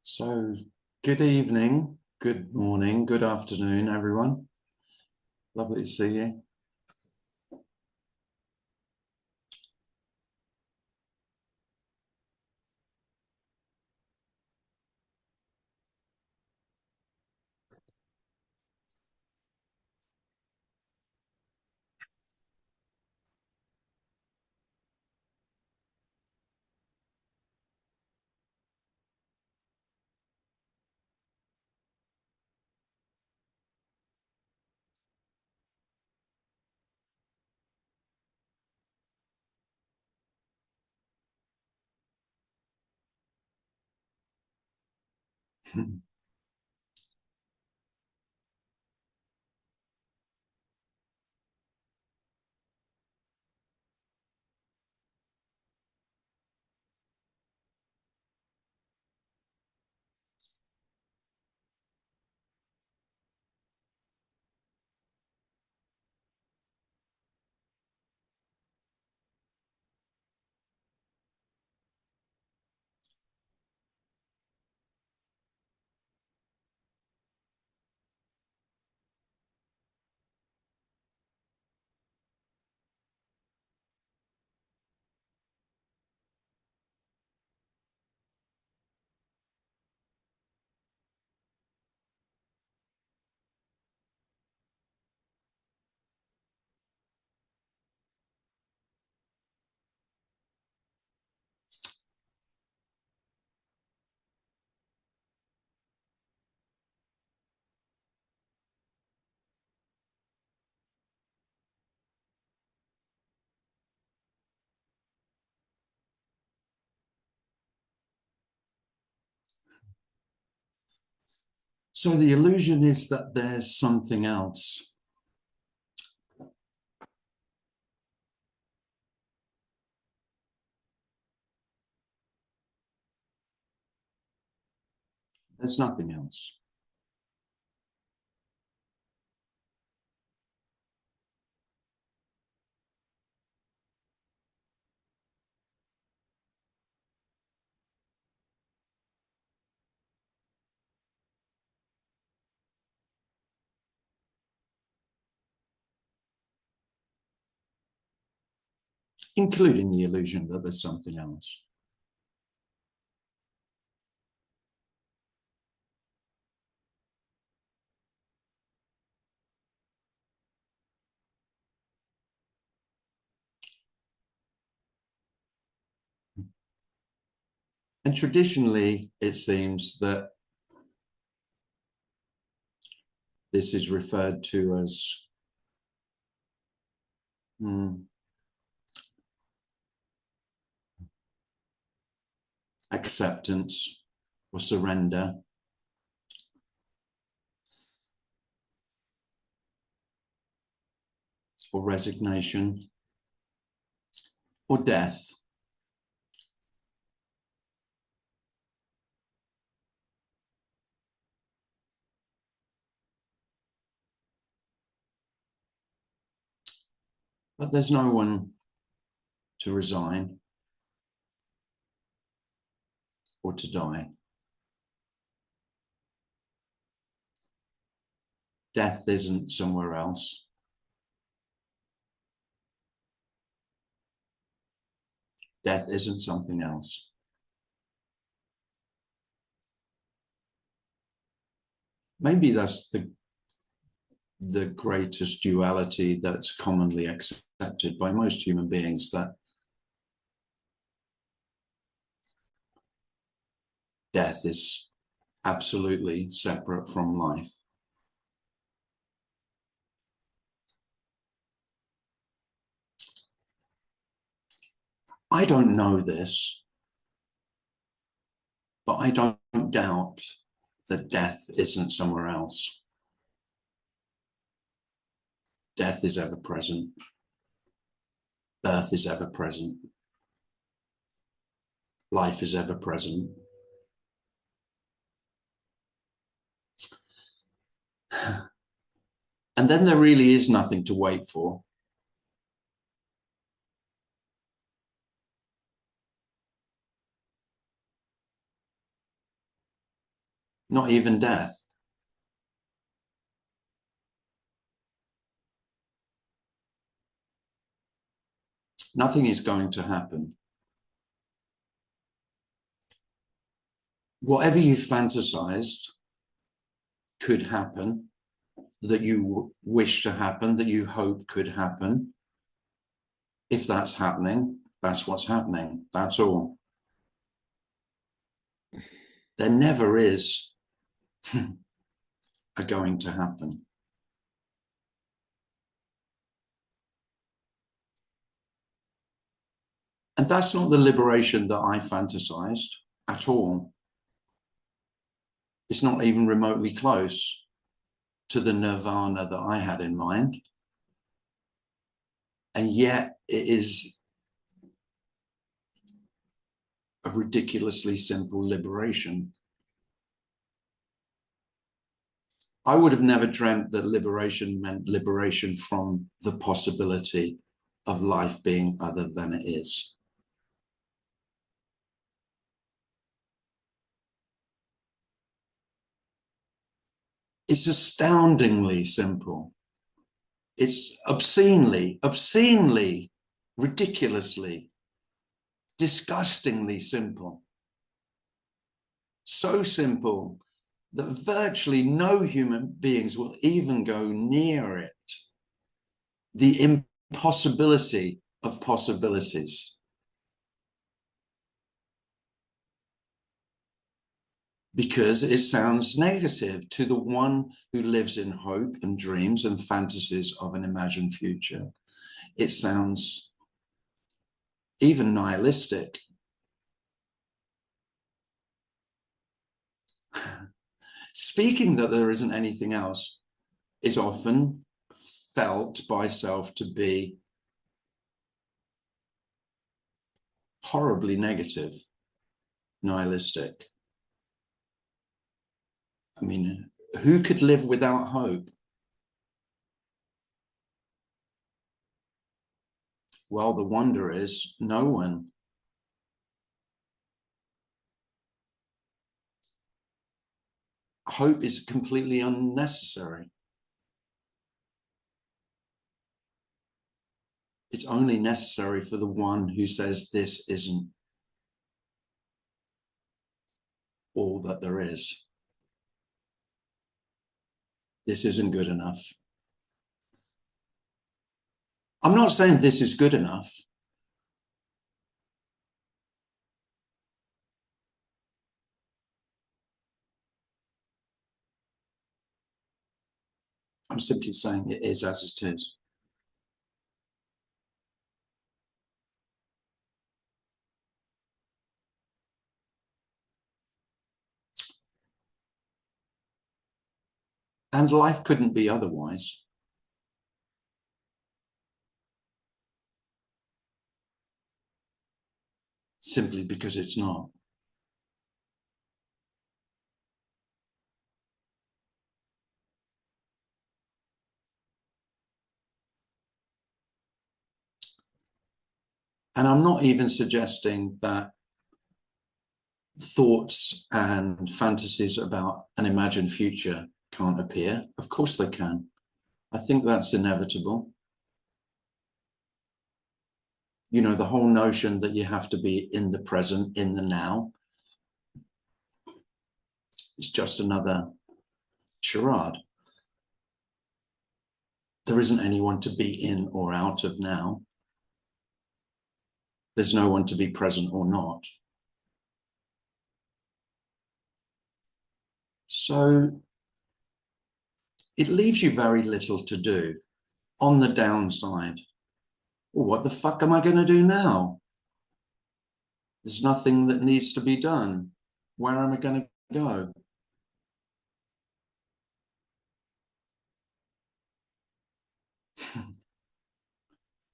So, good evening, good morning, good afternoon, everyone. Lovely to see you. So the illusion is that there's something else. There's nothing else. Including the illusion that there's something else. And traditionally, it seems that this is referred to as acceptance or surrender, or resignation, or death. But there's no one to resign or to die. Death isn't somewhere else. Death isn't something else. Maybe that's the greatest duality that's commonly accepted by most human beings, that death is absolutely separate from life. I don't know this, but I don't doubt that death isn't somewhere else. Death is ever present. Birth is ever present. Life is ever present. And then there really is nothing to wait for. not even death. Nothing is going to happen. Whatever you fantasized could happen, that you wish to happen, that you hope could happen, if that's happening, that's what's happening. That's all. There never is a going to happen. And that's not the liberation that I fantasized at all. It's not even remotely close to the nirvana that I had in mind. And yet it is a ridiculously simple liberation. I would have never dreamt that liberation meant liberation from the possibility of life being other than it is. It's astoundingly simple. It's obscenely, ridiculously, disgustingly simple. So simple that virtually no human beings will even go near it. The impossibility of possibilities. Because it sounds negative to the one who lives in hope and dreams and fantasies of an imagined future. It sounds even nihilistic. Speaking that there isn't anything else is often felt by self to be horribly negative, nihilistic. I mean, who could live without hope? Well, the wonder is no one. Hope is completely unnecessary. It's only necessary for the one who says this isn't all that there is. This isn't good enough. I'm not saying this is good enough. I'm simply saying it is as it is. And life couldn't be otherwise. Simply because it's not. And I'm not even suggesting that thoughts and fantasies about an imagined future can't appear. Of course they can. I think that's inevitable. You know, the whole notion that you have to be in the present, in the now, is just another charade. There isn't anyone to be in or out of now. There's no one to be present or not. So it leaves you very little to do. On the downside, well, what the fuck am I going to do now? There's nothing that needs to be done. Where am I going to go?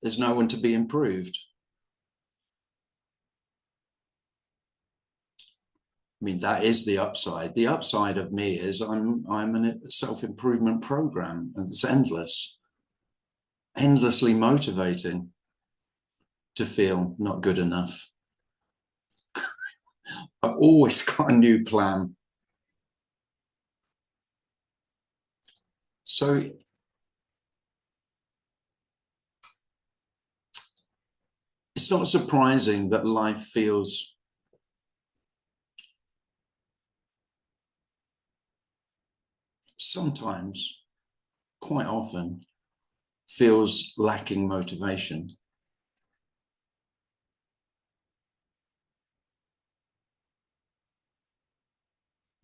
There's no one to be improved. I mean, that is the upside. The upside of me is I'm in a self-improvement program, and it's endlessly motivating to feel not good enough. I've always got a new plan. So it's not surprising that life feels sometimes, quite often, feels lacking motivation.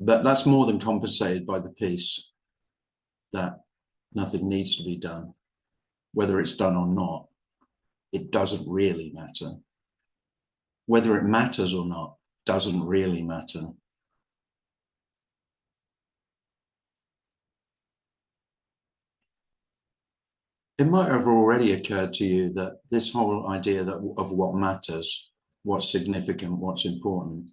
But that's more than compensated by the peace that nothing needs to be done. Whether it's done or not, it doesn't really matter. Whether it matters or not doesn't really matter. It might have already occurred to you that this whole idea of what matters, what's significant, what's important,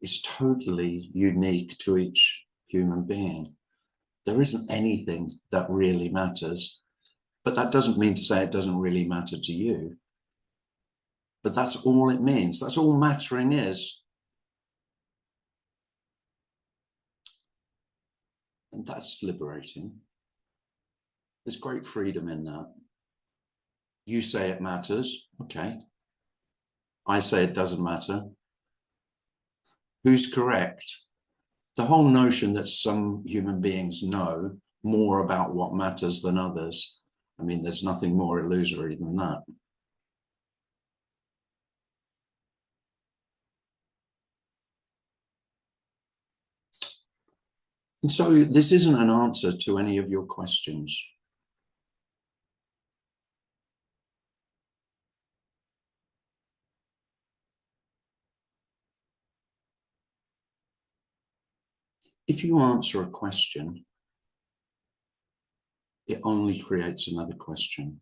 is totally unique to each human being. There isn't anything that really matters, but that doesn't mean to say it doesn't really matter to you. But that's all it means. That's all mattering is. And that's liberating. There's great freedom in that. You say it matters, okay. I say it doesn't matter. Who's correct? The whole notion that some human beings know more about what matters than others, I mean, there's nothing more illusory than that. And so this isn't an answer to any of your questions. If you answer a question, it only creates another question.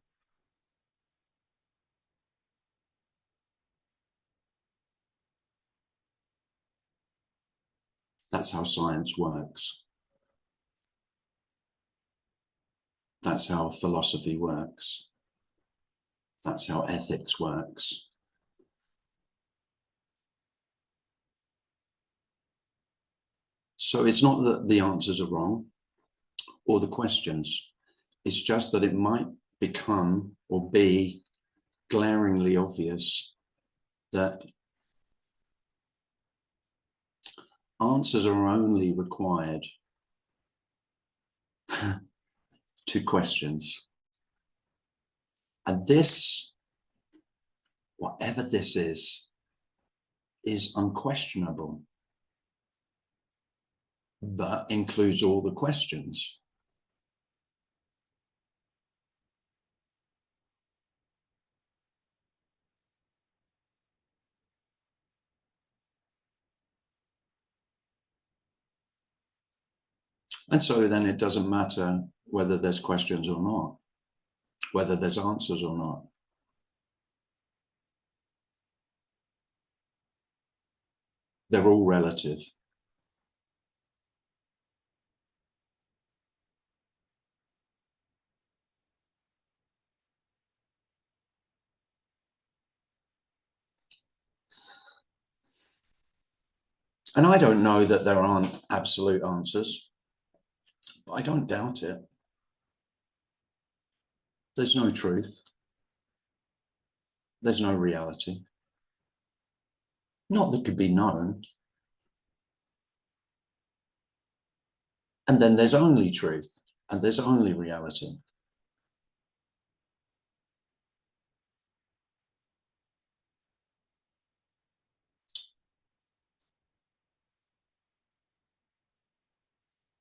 That's how science works. That's how philosophy works. That's how ethics works. So it's not that the answers are wrong or the questions. It's just that it might become or be glaringly obvious that answers are only required to questions. And this, whatever this is unquestionable, but includes all the questions. And so then it doesn't matter whether there's questions or not, whether there's answers or not. They're all relative. And I don't know that there aren't absolute answers, but I don't doubt it. There's no truth. There's no reality. Not that could be known. And then there's only truth, and there's only reality.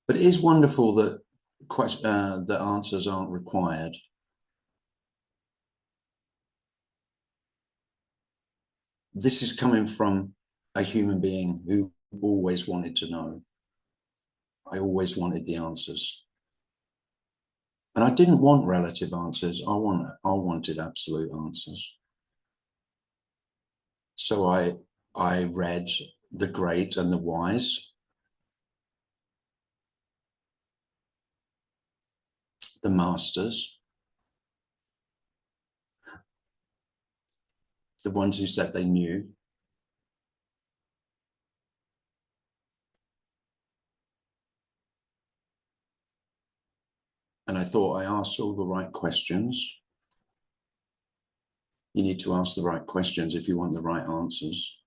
But it is wonderful that the answers aren't required. This is coming from a human being who always wanted to know. I always wanted the answers. And I didn't want relative answers. I wanted absolute answers. So I read the great and the wise, the masters, the ones who said they knew. And I thought I asked all the right questions. You need to ask the right questions if you want the right answers.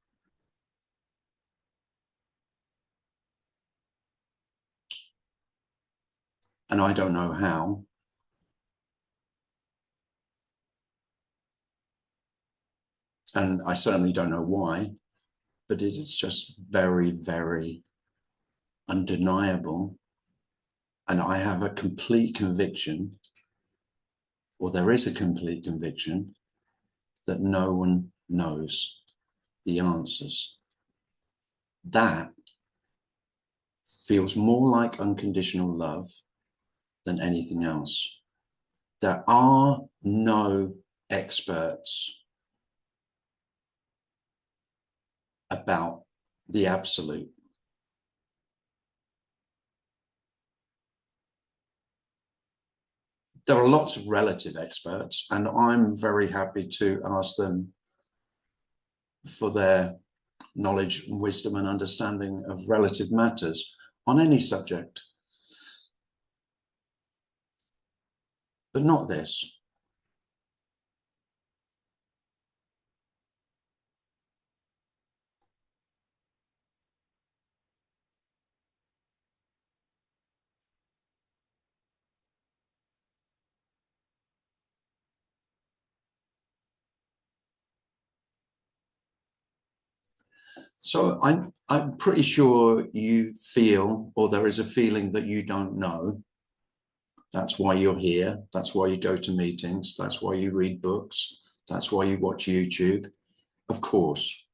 And I don't know how. And I certainly don't know why, but it is just very, very undeniable. And I have a complete conviction, or there is a complete conviction, that no one knows the answers. That feels more like unconditional love than anything else. There are no experts about the absolute. There are lots of relative experts, and I'm very happy to ask them for their knowledge and wisdom and understanding of relative matters on any subject. But not this. So I'm pretty sure you feel, or there is a feeling that you don't know. That's why you're here. That's why you go to meetings. That's why you read books. That's why you watch YouTube. Of course.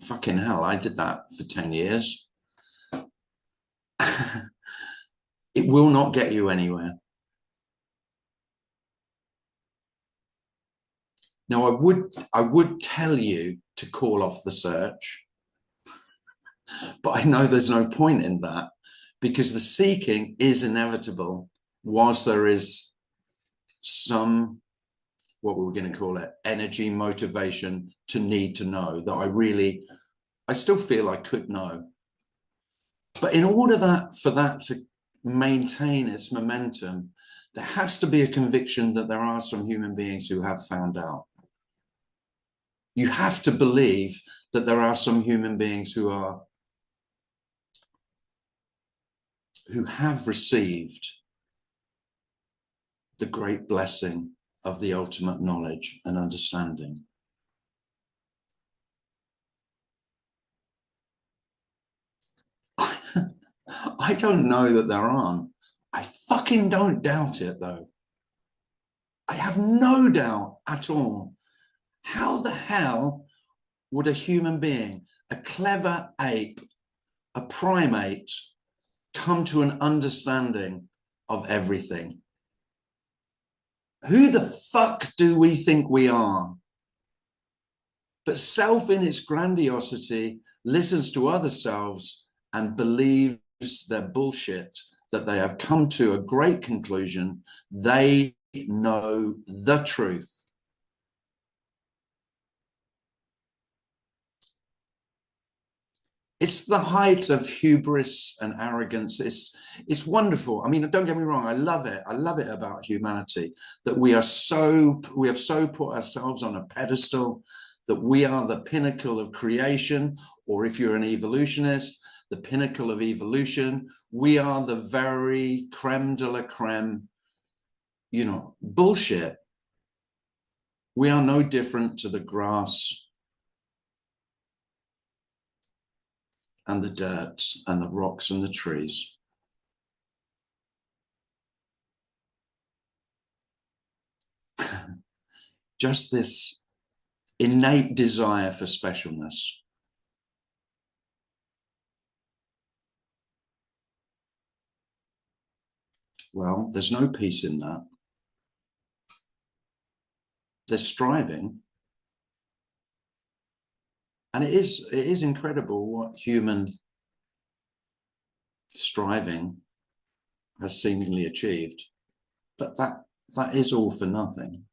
Fucking hell, I did that for 10 years. It will not get you anywhere. Now, I would tell you to call off the search, but I know there's no point in that, because the seeking is inevitable whilst there is some, what we're going to call it, energy, motivation to need to know that I still feel I could know. But in order for that to maintain its momentum, there has to be a conviction that there are some human beings who have found out. You have to believe that there are some human beings who have received the great blessing of the ultimate knowledge and understanding. I don't know that there aren't. I fucking don't doubt it, though. I have no doubt at all. How the hell would a human being, a clever ape, a primate, come to an understanding of everything? Who the fuck do we think we are? But self in its grandiosity listens to other selves and believes their bullshit, that they have come to a great conclusion. They know the truth. It's the height of hubris and arrogance. It's wonderful. I mean, don't get me wrong. I love it. I love it about humanity, that we have so put ourselves on a pedestal, that we are the pinnacle of creation, or if you're an evolutionist, the pinnacle of evolution. We are the very creme de la creme, bullshit. We are no different to the grass and the dirt and the rocks and the trees. Just this innate desire for specialness. Well, there's no peace in that. There's striving. And it is incredible what human striving has seemingly achieved. But that is all for nothing.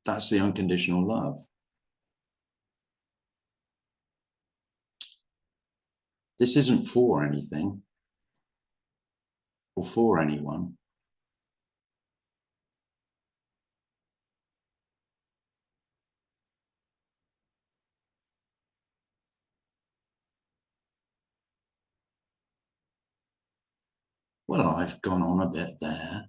That's the unconditional love. This isn't for anything. or for anyone. Well, I've gone on a bit there.